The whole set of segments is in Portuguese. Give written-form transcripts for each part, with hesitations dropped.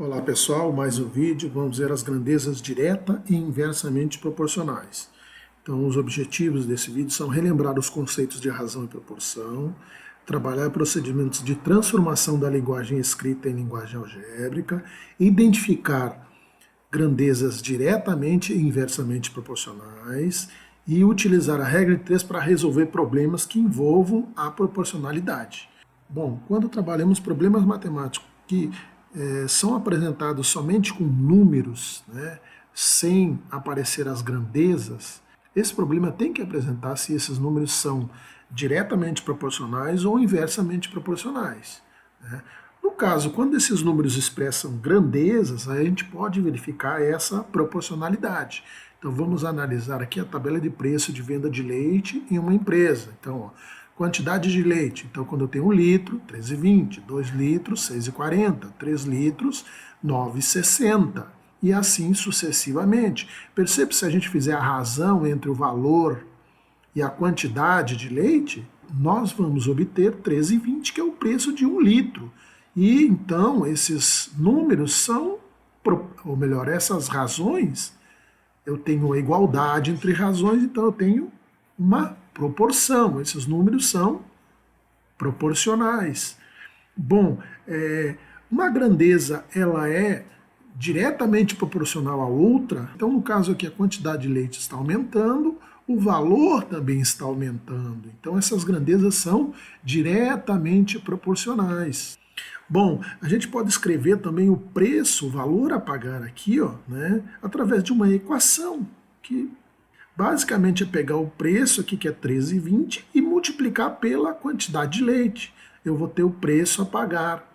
Olá pessoal, mais um vídeo. Vamos ver as grandezas direta e inversamente proporcionais. Então os objetivos desse vídeo são relembrar os conceitos de razão e proporção, trabalhar procedimentos de transformação da linguagem escrita em linguagem algébrica, identificar grandezas diretamente e inversamente proporcionais e utilizar a regra de 3 para resolver problemas que envolvam a proporcionalidade. Bom, quando trabalhamos problemas matemáticos que são apresentados somente com números, né, sem aparecer as grandezas, esse problema tem que apresentar se esses números são diretamente proporcionais ou inversamente proporcionais, né? No caso, quando esses números expressam grandezas, a gente pode verificar essa proporcionalidade. Então vamos analisar aqui a tabela de preço de venda de leite em uma empresa. Então, ó, quantidade de leite. Então, quando eu tenho 1 litro, 13,20, 2 litros, 6,40, 3 litros, 9,60 e assim sucessivamente. Percebe, se a gente fizer a razão entre o valor e a quantidade de leite, nós vamos obter 13,20, que é o preço de 1 litro. E então esses números são, ou melhor, essas razões, eu tenho a igualdade entre razões, então eu tenho uma proporção. Esses números são proporcionais. Bom, uma grandeza ela é diretamente proporcional à outra. Então, no caso aqui, a quantidade de leite está aumentando, o valor também está aumentando. Então, essas grandezas são diretamente proporcionais. Bom, a gente pode escrever também o preço, o valor a pagar aqui, ó, né, através de uma equação, que basicamente é pegar o preço aqui, que é 13,20, e multiplicar pela quantidade de leite. Eu vou ter o preço a pagar.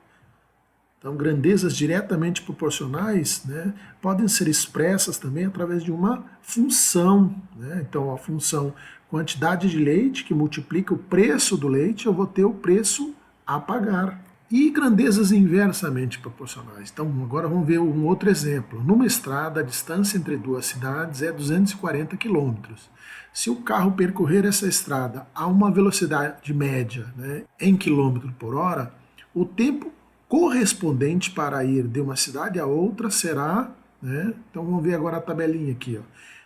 Então, grandezas diretamente proporcionais, né, podem ser expressas também através de uma função, né? Então, a função quantidade de leite, que multiplica o preço do leite, eu vou ter o preço a pagar. E grandezas inversamente proporcionais. Então, agora vamos ver um outro exemplo. Numa estrada, a distância entre duas cidades é 240 quilômetros. Se o carro percorrer essa estrada a uma velocidade média, né, em quilômetro por hora, o tempo correspondente para ir de uma cidade a outra será, né, então vamos ver agora a tabelinha aqui, ó.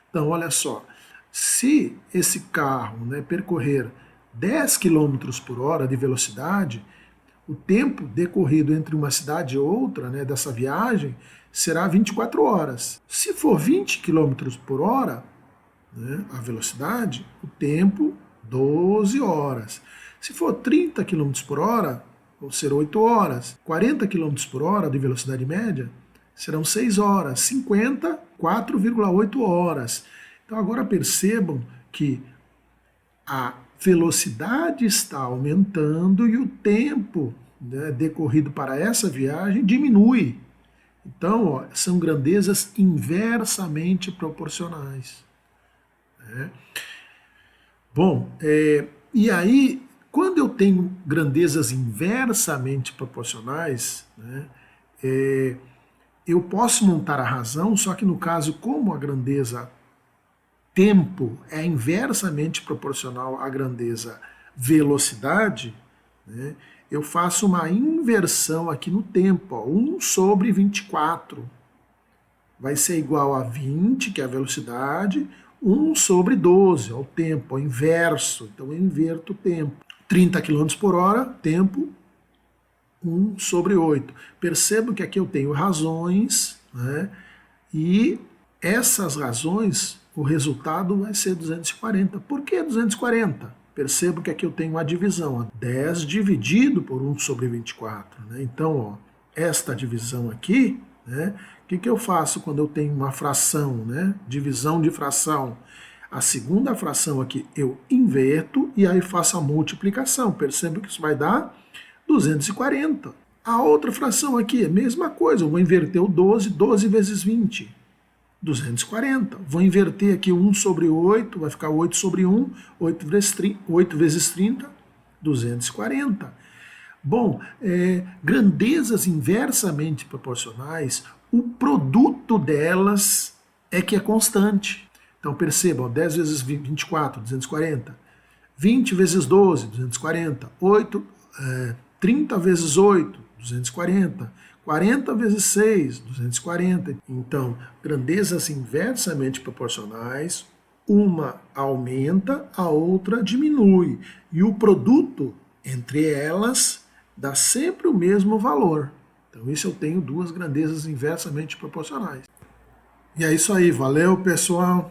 Então, olha só, se esse carro, né, percorrer 10 quilômetros por hora de velocidade, o tempo decorrido entre uma cidade e outra, né, dessa viagem, será 24 horas. Se for 20 km por hora, né, a velocidade, o tempo, 12 horas. Se for 30 km por hora, vão ser 8 horas. 40 km por hora de velocidade média, serão 6 horas. 50, 4,8 horas. Então agora percebam que a velocidade está aumentando e o tempo, né, decorrido para essa viagem diminui. Então, ó, são grandezas inversamente proporcionais, né? Bom, e aí, quando eu tenho grandezas inversamente proporcionais, né, eu posso montar a razão, só que no caso, como a grandeza tempo é inversamente proporcional à grandeza velocidade, né, eu faço uma inversão aqui no tempo. Ó, 1 sobre 24 vai ser igual a 20, que é a velocidade, 1 sobre 12, ó, o tempo, o inverso. Então eu inverto o tempo. 30 km por hora, tempo, 1 sobre 8. Percebo que aqui eu tenho razões, né, e essas razões, o resultado vai ser 240. Por que 240? Percebo que aqui eu tenho uma divisão, 10 dividido por 1 sobre 24. Né? Então, ó, esta divisão aqui, né, o que eu faço quando eu tenho uma fração, né, divisão de fração? A segunda fração aqui eu inverto e aí faço a multiplicação. Percebo que isso vai dar 240. A outra fração aqui, a mesma coisa, eu vou inverter o 12, 12 vezes 20. 240. Vou inverter aqui 1 sobre 8, vai ficar 8 sobre 1, 8 vezes 30, 240. Bom, grandezas inversamente proporcionais, o produto delas é que é constante. Então percebam, 10 vezes 24, 240. 20 vezes 12, 240. 30 vezes 8, 240. 40 vezes 6, 240. Então, grandezas inversamente proporcionais, uma aumenta, a outra diminui. E o produto entre elas dá sempre o mesmo valor. Então, isso eu tenho duas grandezas inversamente proporcionais. E é isso aí, valeu pessoal!